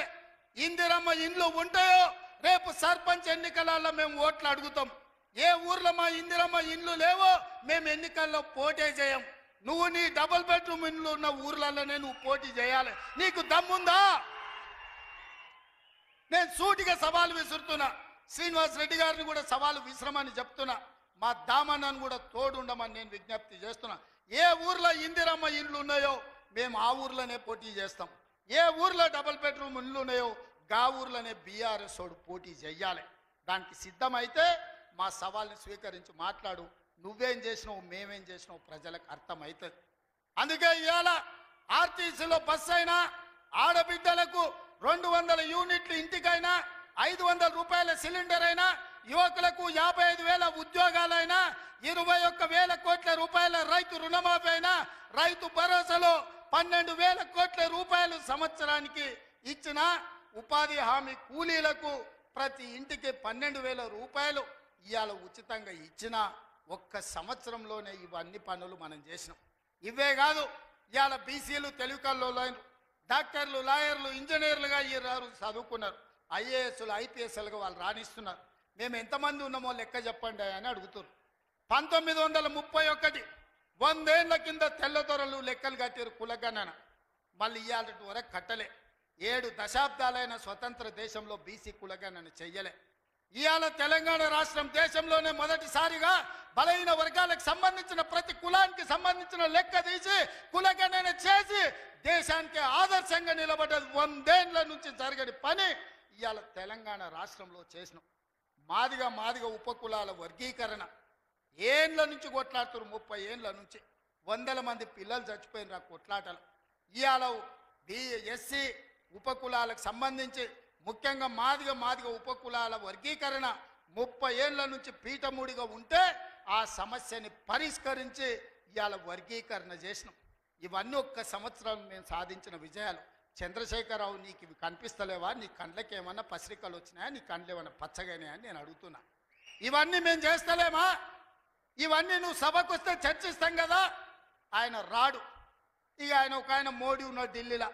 ఇందిరమ్మ ఇండ్లు ఉంటాయో రేపు సర్పంచ్ ఎన్నికలలో మేము ఓట్లు అడుగుతాం. ఏ ఊర్లో మా ఇందిరమ్మ ఇండ్లు లేవో మేము ఎన్నికల్లో పోటీ చేయం. నువ్వు నీ డబుల్ బెడ్రూమ్ ఇండ్లు ఉన్న ఊర్లలోనే నువ్వు పోటీ చేయాలి. నీకు దమ్ముందా? నేను సూటిగా సవాలు విసురుతున్నా. శ్రీనివాస్ రెడ్డి గారిని కూడా సవాలు విసిరమని చెప్తున్నా. మా దామన్నను కూడా తోడుండమని నేను విజ్ఞప్తి చేస్తున్నా. ఏ ఊర్లో ఇందిరమ్మ ఇండ్లు ఉన్నాయో మేము ఆ ఊర్లోనే పోటీ చేస్తాం. ఏ ఊర్లో డబుల్ బెడ్రూమ్ ఇండ్లు ఉన్నాయో గా ఊర్లోనే బీఆర్ఎస్ వాడు పోటీ చెయ్యాలి. దానికి సిద్ధమైతే మా సవాల్ని స్వీకరించి మాట్లాడు. నువ్వేం చేసినావు, మేమేం చేసినావు ప్రజలకు అర్థమవుతుంది. అందుకే ఇవాళ ఆర్టీసీలో బస్సు అయినా, ఆడబిడ్డలకు 200 యూనిట్లు ఇంటికైనా, 500 రూపాయల సిలిండర్ అయినా, యువకులకు 55,000 ఉద్యోగాలైనా, 21,000 కోట్ల రూపాయల రైతు రుణమాఫీ అయినా, రైతు భరోసాలో 12,000 కోట్ల రూపాయలు సంవత్సరానికి ఇచ్చిన, ఉపాధి హామీ కూలీలకు ప్రతి ఇంటికి 12,000 రూపాయలు ఇవాళ ఉచితంగా ఇచ్చిన ఒక్క సంవత్సరంలోనే ఇవన్నీ పనులు మనం చేసినాం. ఇవే కాదు, ఇవాళ బీసీలు తెలివికల్లోలైన డాక్టర్లు, లాయర్లు, ఇంజనీర్లుగా ఈ చదువుకున్నారు. ఐఏఎస్లు, ఐపీఎస్లుగా వాళ్ళు రాణిస్తున్నారు. మేము ఎంతమంది ఉన్నామో లెక్క చెప్పండి అని అడుగుతారు. 1931 100 ఏళ్ల కింద తెల్లదొరలు లెక్కలు కట్టారు కులగణన. మళ్ళీ ఇవాళ వరకు కట్టలే. 7 దశాబ్దాలైన స్వతంత్ర దేశంలో బీసీ కులగణన చెయ్యలే. ఇవాళ తెలంగాణ రాష్ట్రం దేశంలోనే మొదటిసారిగా బలహీన వర్గాలకు సంబంధించిన ప్రతి కులానికి సంబంధించిన లెక్క తీసి కులగణన చేసి దేశానికి ఆదర్శంగా నిలబడ్డది. 100 ఏళ్ల నుంచి జరగని పని ఇవాళ తెలంగాణ రాష్ట్రంలో చేసినాం. మాదిగ ఉపకులాల వర్గీకరణ ఏళ్ళ నుంచి కొట్లాడుతారు. 30 ఏళ్ళ నుంచి 100 మంది పిల్లలు చచ్చిపోయిన కొట్లాటలు. ఇవాళ ఎస్సీ ఉపకులాలకు సంబంధించి ముఖ్యంగా మాదిగ ఉపకులాల వర్గీకరణ 30 ఏళ్ళ నుంచి పీఠముడిగా ఉంటే ఆ సమస్యని పరిష్కరించి ఇవాళ వర్గీకరణ చేసినాం. ఇవన్నీ ఒక్క సంవత్సరం మేము సాధించిన విజయాలు. చంద్రశేఖరరావు, నీకు ఇవి కనిపిస్తలేవా? నీ కండ్లకి ఏమన్నా పసిరికలు వచ్చినాయా? నీ కండ్లు ఏమన్నా పచ్చగానే అని నేను అడుగుతున్నా. ఇవన్నీ మేము చేస్తలేమా? ఇవన్నీ నువ్వు సభకు వస్తే చర్చిస్తాం కదా. ఆయన రాడు. ఇక ఒక ఆయన మోడీ ఉన్నాడు ఢిల్లీలో,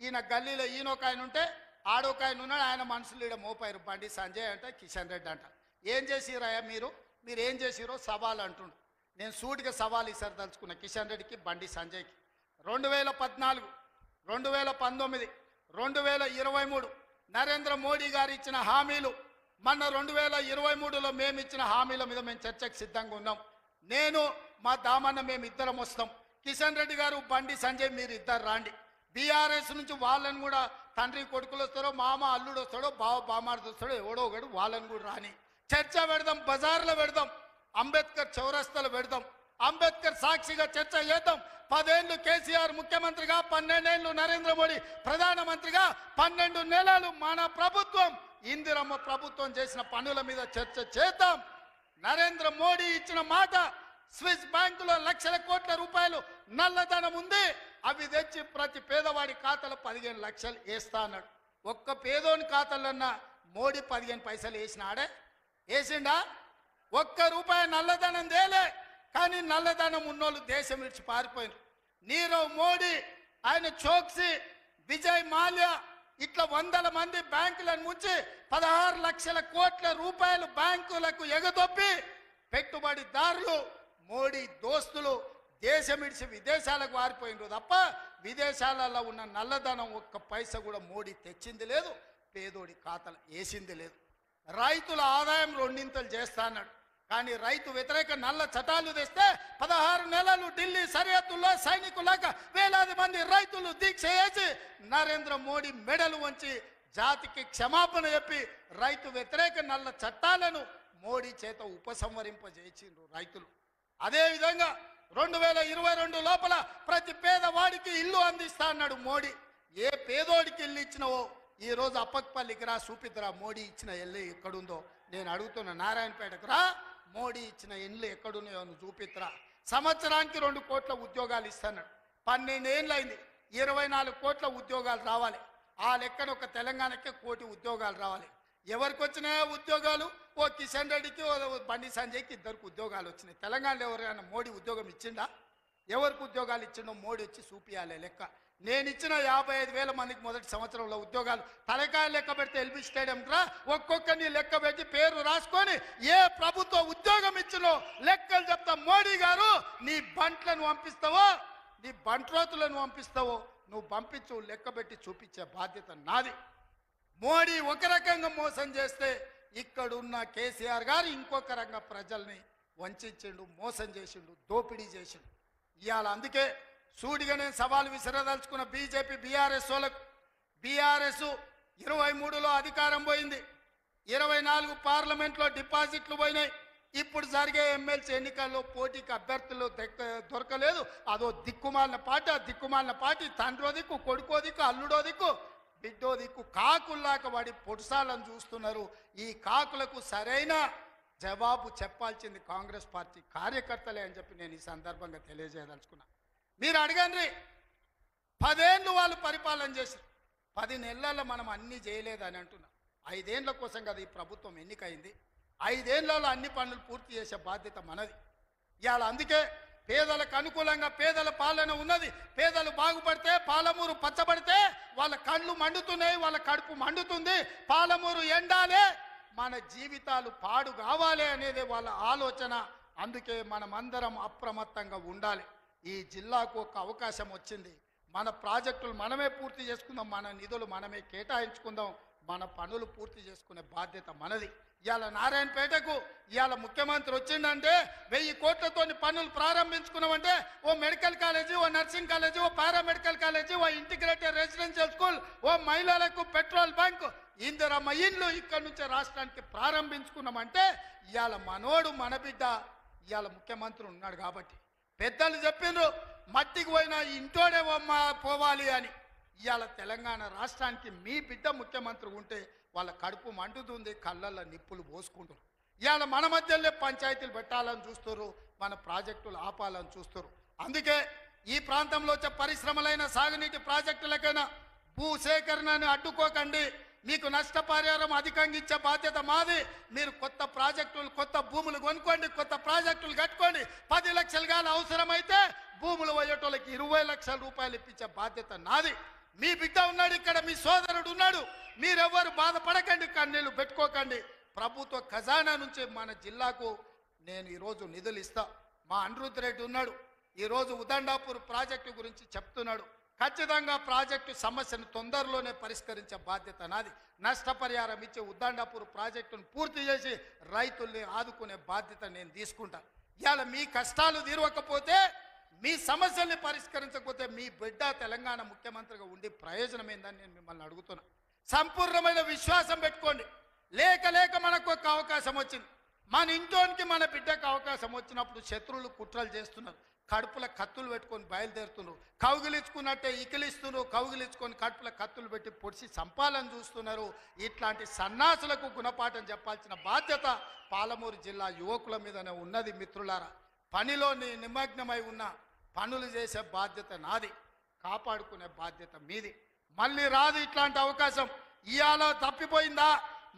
ఈయన గల్లీలో ఈయన ఒక ఆయన ఉంటే ఆడొక ఆయన ఉన్నాడు. ఆయన మనుషులు ఈడ మోపారు. బండి సంజయ్ అంట, కిషన్ రెడ్డి అంట. ఏం చేసిరాయా మీరు ఏం చేసిరో సవాల్ అంటుండు. నేను సూటిగా సవాల్ ఈసారి తలుచుకున్నా కిషన్ రెడ్డికి, బండి సంజయ్కి. 2014, 2019, 2023 నరేంద్ర మోడీ గారు ఇచ్చిన హామీలు మొన్న 2023లో మేము ఇచ్చిన హామీల మీద మేము చర్చకు సిద్ధంగా ఉన్నాం. నేను మా దామన్న మేము ఇద్దరం వస్తాం. కిషన్ రెడ్డి గారు, బండి సంజయ్ మీరు ఇద్దరు రాండి. బీఆర్ఎస్ నుంచి వాళ్ళని కూడా తండ్రి కొడుకులు వస్తారో, మామ అల్లుడు వస్తాడో, బావ బామార్ది వస్తాడో, ఎవడో ఒకడు వాళ్ళని కూడా రాని. చర్చ పెడదాం, బజార్లో పెడదాం, అంబేద్కర్ చౌరస్తాలో పెడదాం, అంబేద్కర్ సాక్షిగా చర్చ చేద్దాం. 10 ఏళ్ళు కేసీఆర్ ముఖ్యమంత్రిగా, 12 ఏళ్ళు నరేంద్ర మోడీ ప్రధానమంత్రిగా, 12 నెలలు మన ప్రభుత్వం ఇందిరమ్మ ప్రభుత్వం చేసిన పనుల మీద చర్చ చేద్దాం. నరేంద్ర మోడీ ఇచ్చిన మాట, స్విస్ బ్యాంకులో లక్షల కోట్ల రూపాయలు నల్లధనం ఉంది, అవి తెచ్చి ప్రతి పేదవాడి ఖాతాలో 15 లక్షలు వేస్తా అన్నాడు. ఒక్క పేదోని ఖాతాలన్నా మోడీ 15 పైసలు వేసినాడే? వేసిండా? ఒక్క రూపాయి నల్లధనం తేలే. కానీ నల్లధనం ఉన్నోళ్ళు దేశం విడిచి పారిపోయినారు. నీరవ్ మోడీ, ఆయన చోక్సీ, విజయ్ మాల్యా ఇట్లా 100 మంది బ్యాంకులను ముంచి 16 లక్షల కోట్ల రూపాయలు బ్యాంకులకు ఎగదొప్పి పెట్టుబడిదారులు, మోడీ దోస్తులు దేశం విడిచి విదేశాలకు వారిపోయినారు తప్ప విదేశాలలో ఉన్న నల్లధనం ఒక్క పైసా కూడా మోడీ తెచ్చింది లేదు, పేదోడి ఖాతాలు వేసింది లేదు. రైతుల ఆదాయం 2 చేస్తా అన్నాడు. కానీ రైతు వ్యతిరేక నల్ల చట్టాలు తెస్తే 16 నెలలు ఢిల్లీ సరిహద్దుల్లో సైనికులాగా వేలాది మంది రైతులు దీక్ష చేసి నరేంద్ర మోడీ మెడలు వంచి జాతికి క్షమాపణ చెప్పి రైతు వ్యతిరేక నల్ల చట్టాలను మోడీ చేత ఉపసంహరింపజేసిండ్రు రైతులు. అదేవిధంగా 2022 లోపల ప్రతి పేదవాడికి ఇల్లు అందిస్తా అన్నాడు మోడీ. ఏ పేదోడికి ఇల్లు ఇచ్చినవో ఈ రోజు అప్పక్పల్లికి రా, చూపిద్దురా మోడీ ఇచ్చిన ఇల్లు ఎక్కడుందో. నేను అడుగుతున్నా, నారాయణపేటకు రా, మోడీ ఇచ్చిన ఇల్లు ఎక్కడున్నాయో చూపిద్దురా. సంవత్సరానికి 2 కోట్ల ఉద్యోగాలు ఇస్తున్నాడు. 12 ఏళ్ళు అయింది, 24 కోట్ల ఉద్యోగాలు రావాలి. ఆ లెక్కన ఒక తెలంగాణకే 1 కోటి ఉద్యోగాలు రావాలి. ఎవరికి వచ్చినాయో ఉద్యోగాలు? ఓ కిషన్ రెడ్డికి, ఓ బండి సంజయ్కి ఇద్దరికి ఉద్యోగాలు వచ్చినాయి. తెలంగాణలో ఎవరైనా మోడీ ఉద్యోగం ఇచ్చిండా? ఎవరికి ఉద్యోగాలు ఇచ్చిండో మోడీ వచ్చి చూపియాలి లెక్క. నేను ఇచ్చిన 55,000 మందికి మొదటి సంవత్సరంలో ఉద్యోగాలు తలకాయ లెక్క పెడితే ఎల్బీ స్టేడియం రా, ఒక్కొక్కరిని లెక్క పెట్టి పేరు రాసుకొని ఏ ప్రభుత్వ ఉద్యోగం ఇచ్చినో లెక్కలు చెప్తా. మోడీ గారు, నీ బంట్లను పంపిస్తావో, నీ బంట్రోతులను పంపిస్తావో నువ్వు పంపించు, లెక్క పెట్టి చూపించే బాధ్యత నాది. మోడీ ఒక రకంగా మోసం చేస్తే ఇక్కడున్న కేసీఆర్ గారు ఇంకొక రకంగా ప్రజల్ని వంచిండు, మోసం చేసిండు, దోపిడీ చేసిండు. ఇవాళ అందుకే సూటిగా నేను సవాలు విసిరదలుచుకున్న బీజేపీ బీఆర్ఎస్ వాళ్ళకు. బీఆర్ఎస్ 23లో అధికారం పోయింది, 24 పార్లమెంట్లో డిపాజిట్లు పోయినాయి. ఇప్పుడు జరిగే ఎమ్మెల్సీ ఎన్నికల్లో పోటీకి అభ్యర్థులు దొరకలేదు. అదో దిక్కుమాలిన పార్టీ. ఆ దిక్కుమాలిన పార్టీ తండ్రో దిక్కు, కొడుకో దిక్కు, అల్లుడో దిక్కు, బిడ్డో దిక్కు కాకుల్లాక వాడి పొడుసాలను చూస్తున్నారు. ఈ కాకులకు సరైన జవాబు చెప్పాల్సింది కాంగ్రెస్ పార్టీ కార్యకర్తలే అని చెప్పి నేను ఈ సందర్భంగా తెలియజేయదలుచుకున్నా. మీరు అడగండి, 10 ఏళ్ళు వాళ్ళు పరిపాలన చేశారు, 10 నెలల్లో మనం అన్నీ చేయలేదని అంటున్నాం. 5 ఏళ్ల కోసం కదా ఈ ప్రభుత్వం ఎన్నికైంది. 5 ఏళ్లలో అన్ని పనులు పూర్తి చేసే బాధ్యత మనది. ఇవాళ అందుకే పేదలకు అనుకూలంగా పేదల పాలన ఉన్నది. పేదలు బాగుపడితే, పాలమూరు పచ్చబడితే వాళ్ళ కళ్ళు మండుతున్నాయి, వాళ్ళ కడుపు మండుతుంది. పాలమూరు ఎండాలే, మన జీవితాలు పాడు కావాలి అనేది వాళ్ళ ఆలోచన. అందుకే మనమందరం అప్రమత్తంగా ఉండాలి. ఈ జిల్లాకు ఒక అవకాశం వచ్చింది, మన ప్రాజెక్టులు మనమే పూర్తి చేసుకుందాం, మన నిధులు మనమే కేటాయించుకుందాం, మన పనులు పూర్తి చేసుకునే బాధ్యత మనది. ఇవాళ నారాయణపేటకు ఇవాళ ముఖ్యమంత్రి వచ్చిందంటే 1000 కోట్లతో పనులు ప్రారంభించుకున్నామంటే ఓ మెడికల్ కాలేజీ, ఓ నర్సింగ్ కాలేజీ, ఓ పారామెడికల్ కాలేజీ, ఓ ఇంటిగ్రేటెడ్ రెసిడెన్షియల్ స్కూల్, ఓ మహిళలకు పెట్రోల్ బంక్, ఇందిరమ్మ ఇల్లు ఇక్కడ నుంచి రాష్ట్రానికి ప్రారంభించుకున్నామంటే ఇవాళ మనోడు మన బిడ్డ ఇవాళ ముఖ్యమంత్రి ఉన్నాడు కాబట్టి. పెద్దలు చెప్పిండ్రు మట్టికి పోయినా ఇంటోడే పోవాలి అని. ఇవాళ తెలంగాణ రాష్ట్రానికి మీ బిడ్డ ముఖ్యమంత్రి ఉంటే వాళ్ళ కడుపు మండుతుంది, కళ్ళల్లో నిప్పులు పోసుకుంటారు. ఇవాళ మన మధ్యలో పంచాయతీలు పెట్టాలని చూస్తారు, మన ప్రాజెక్టులు ఆపాలని చూస్తారు. అందుకే ఈ ప్రాంతంలో వచ్చే పరిశ్రమలైన సాగునీటి ప్రాజెక్టులకైనా భూసేకరణను అడ్డుకోకండి. మీకు నష్టపరిహారం అధికంగా ఇచ్చే బాధ్యత మాది. మీరు కొత్త ప్రాజెక్టులు, కొత్త భూములు కొనుక్కోండి, కొత్త ప్రాజెక్టులు కట్టుకోండి. 10 లక్షలు కానీ అవసరమైతే భూములు పోయేటోళ్ళకి 20 లక్షల రూపాయలు ఇప్పించే బాధ్యత నాది. మీ బిడ్డ ఉన్నాడు ఇక్కడ, మీ సోదరుడు ఉన్నాడు. మీరెవ్వరు బాధపడకండి, కన్నీళ్ళు పెట్టుకోకండి. ప్రభుత్వ ఖజానా నుంచి మన జిల్లాకు నేను ఈరోజు నిధులు ఇస్తా. మా అనిరుద్ధ్ రెడ్డి ఉన్నాడు, ఈరోజు ఉదండాపూర్ ప్రాజెక్టు గురించి చెప్తున్నాడు. ఖచ్చితంగా ప్రాజెక్టు సమస్యను తొందరలోనే పరిష్కరించే బాధ్యత నాది. నష్టపరిహారం ఇచ్చే ఉద్దండాపూర్ ప్రాజెక్టును పూర్తి చేసి రైతుల్ని ఆదుకునే బాధ్యత నేను తీసుకుంటా. ఇవాళ మీ కష్టాలు తీరవకపోతే, మీ సమస్యల్ని పరిష్కరించకపోతే మీ బిడ్డ తెలంగాణ ముఖ్యమంత్రిగా ఉండి ప్రయోజనం ఏందని నేను మిమ్మల్ని అడుగుతున్నా. సంపూర్ణమైన విశ్వాసం పెట్టుకోండి. లేక లేక మనకు ఒక అవకాశం వచ్చింది. మన ఇంట్లోనికి మన బిడ్డకు అవకాశం వచ్చినప్పుడు శత్రువులు కుట్రలు చేస్తున్నారు. కడుపుల కత్తులు పెట్టుకొని బయలుదేరుతున్నారు. కౌగిలించుకున్నట్టే ఇకిలిస్తున్నారు. కౌగిలించుకొని కడుపుల కత్తులు పెట్టి పొడిచి చంపాలని చూస్తున్నారు. ఇట్లాంటి సన్నాసులకు గుణపాఠం చెప్పాల్సిన బాధ్యత పాలమూరు జిల్లా యువకుల మీదనే ఉన్నది. మిత్రులారా, పనిలో నిమగ్నమై ఉన్న పనులు చేసే బాధ్యత నాది, కాపాడుకునే బాధ్యత మీది. మళ్ళీ రాదు ఇట్లాంటి అవకాశం. ఇవాళ తప్పిపోయిందా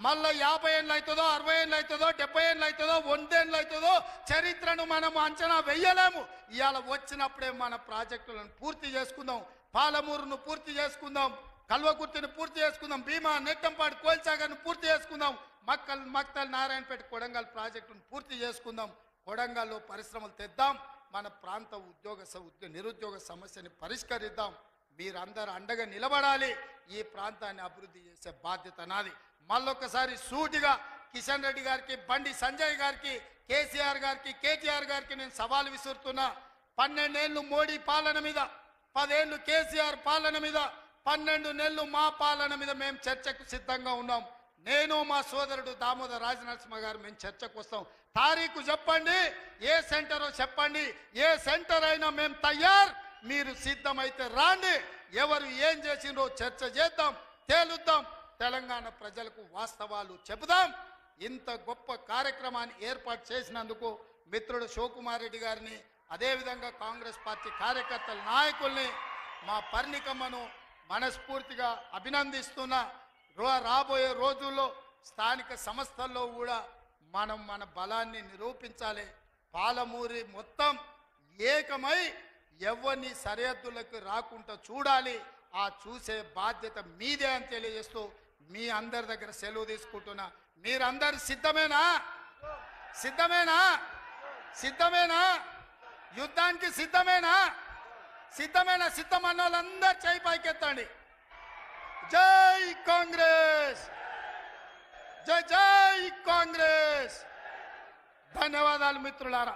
మళ్ళీ 50 ఏళ్ళు అవుతుందో, 60 ఏళ్ళు అవుతుందో, 70 ఏళ్ళు అవుతుందో, 100 ఏళ్ళు అవుతుందో చరిత్రను మనం అంచనా వెయ్యలేము. ఇవాళ వచ్చినప్పుడే మన ప్రాజెక్టులను పూర్తి చేసుకుందాం. పాలమూరును పూర్తి చేసుకుందాం, కల్వకుర్తిని పూర్తి చేసుకుందాం, భీమా, నెట్టంపాడు, కోల్సాగర్ను పూర్తి చేసుకుందాం, మక్తల్, నారాయణపేట, కొడంగల్ ప్రాజెక్టును పూర్తి చేసుకుందాం. కొడంగల్లో పరిశ్రమలు తెద్దాం. మన ప్రాంత నిరుద్యోగ సమస్యని పరిష్కరిద్దాం. మీరందరూ అండగా నిలబడాలి. ఈ ప్రాంతాన్ని అభివృద్ధి చేసే బాధ్యత నాది. మళ్ళొక్కసారి సూటిగా కిషన్ రెడ్డి గారికి, బండి సంజయ్ గారికి, కేసీఆర్ గారికి, కేటీఆర్ గారికి నేను సవాల్ విసురుతున్నా. 12 ఏళ్ళు మోడీ పాలన మీద, 10 ఏళ్ళు కేసీఆర్ పాలన మీద, 12 నెలలు మా పాలన మీద మేము చర్చకు సిద్ధంగా ఉన్నాం. నేను మా సోదరుడు దామోదర్ రాజనరసింహ గారు మేము చర్చకు వస్తాం. తారీఖు చెప్పండి, ఏ సెంటరో చెప్పండి, ఏ సెంటర్ అయినా మేము తయారు. మీరు సిద్ధమైతే రాండి. ఎవరు ఏం చేసిండ్రో చర్చ చేద్దాం, తేలుద్దాం. తెలంగాణ ప్రజలకు వాస్తవాలు చెబుదాం. ఇంత గొప్ప కార్యక్రమాన్ని ఏర్పాటు చేసినందుకు మిత్రుడు శివకుమార్ రెడ్డి గారిని, అదేవిధంగా కాంగ్రెస్ పార్టీ కార్యకర్తల నాయకుల్ని, మా పర్ణికమ్మను మనస్ఫూర్తిగా అభినందిస్తున్నా. రాబోయే రోజుల్లో స్థానిక సంస్థల్లో కూడా మనం మన బలాన్ని నిరూపించాలి. పాలమూరి మొత్తం ఏకమై ఎవరిని సరిహద్దులకు రాకుండా చూడాలి. ఆ చూసే బాధ్యత మీదే అని తెలియజేస్తూ మీ అందరి దగ్గర సెలవు తీసుకుంటున్నా. మీరందరు సిద్ధమేనా? సిద్ధమేనా? సిద్ధమేనా? యుద్ధానికి సిద్ధమేనా? సిద్ధమేనా? సిద్ధమన్న వాళ్ళందరూ చేయి పైకెత్తండి. జై కాంగ్రెస్, జై జై కాంగ్రెస్. ధన్యవాదాలు మిత్రులారా.